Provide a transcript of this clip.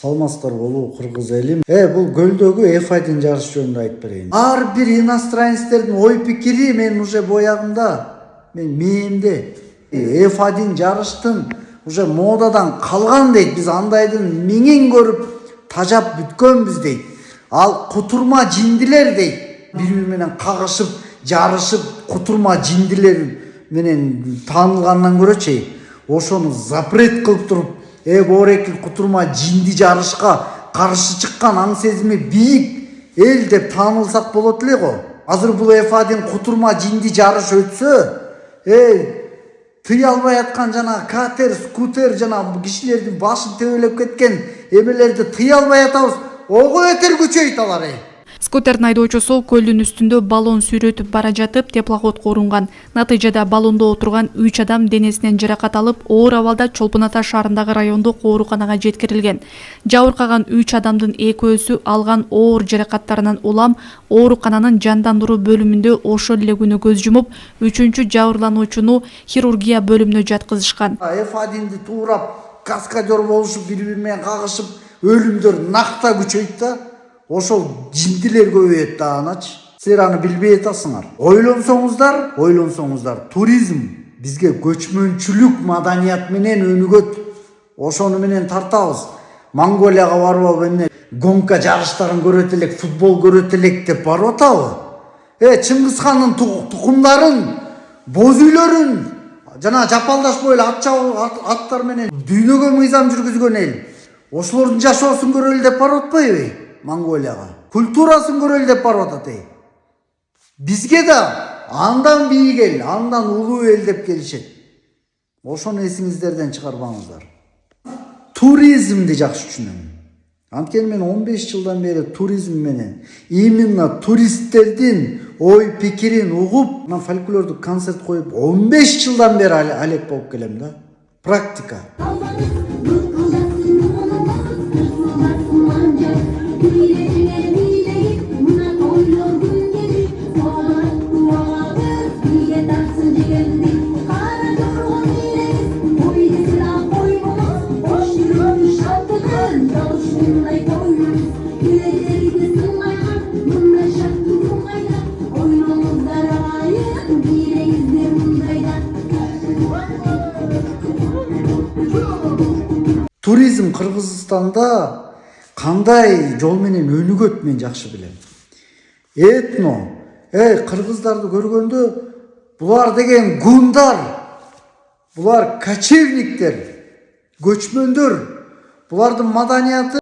Саламатсыздар болуу кыргыз элим. Бул көлдөгү F1 жарыш жөнүндө айтып берейин. Ар бир иностранецтердин ой пикири мен уже боягымда, мен мээмде. F1 жарыштын уже модадан калган дейт. Биз андайдын миңин көрүп тажап бүткөнбүз дейт. Ал кутурма жиндилер дейт. Бири-бири менен кагышып, жарышып, кутурма жиндилер менен таанылгандан көрөчү, ошону запрет кылып туруп, боорекил кутурма жинди жарышка каршы чыккан аң сезими бийик эл деп таанылсак болот эле го. Азыр бул F1 кутурма жинди жарыш өтсө, тыя албай аткан жана катер, скутер жана кишилердин башын тебелеп кеткен эмелерди тыя албай атабыз. Ого бетер күчөйт алар. Скутердин айдоочусу көлдүн үстүндө баллон сүйрөтүп бара жатып теплоходко урунган. Натыйжада баллондо отурган 3 адам денесинен жаракат алып, оор абалда Чолпон Ата шаарындагы райондук ооруканага жеткирилген. Жабыркаган 3 адамдын экөөсү алган оор жаракаттарынан улам оорукананын жандандыруу бөлүмүндө ошол эле күнү көз жумуп, 3-чү жабырлануучуну хирургия бөлүмүнө жаткызышкан. F1'ди туурап, каскадер болушуп, бири-бири менен кагышып, өлүмдөр накта күчөйт да. Ошол жиндилер көбөйөт да аначы. Силер аны билбей атасыңар. Ойлонсоңуздар, туризм бизге көчмөнчүлүк маданият менен өнүгөт. Ошону менен тартабыз. Монголияга барып эмне гонка жарыштарын көрөт элек, футбол көрөт элек деп барып атабы? Чыңгыз хандын тукумдарын, боз үйлөрүн жана жапалдаш бойлы аттар менен дүйнөгө мыйзам жүргүзгөн эл. Ошолордун жашоосун көрөлү деп барып атпайбы? Монголияга культурасын көрөлү деп барып атат. Бизге да андан бийик эл, андан улуу эл деп келишет. Ошону эсиңиздерден чыгарбаңыздар. Туризмди жакшы түшүнөм. Анткени мен 15 жылдан бери туризм менен, именно туристтердин ой пикирин угуп, мен фольклордук концерт коюп 15 жылдан бери алек болуп келем да. Практика. Туризм Кыргызстанда кандай жол менен өнүгөт мен жакшы билем. Этно, кыргыздарды көргөндө булар деген гундар, булар кочевниктер, көчмөндөр, булардын маданияты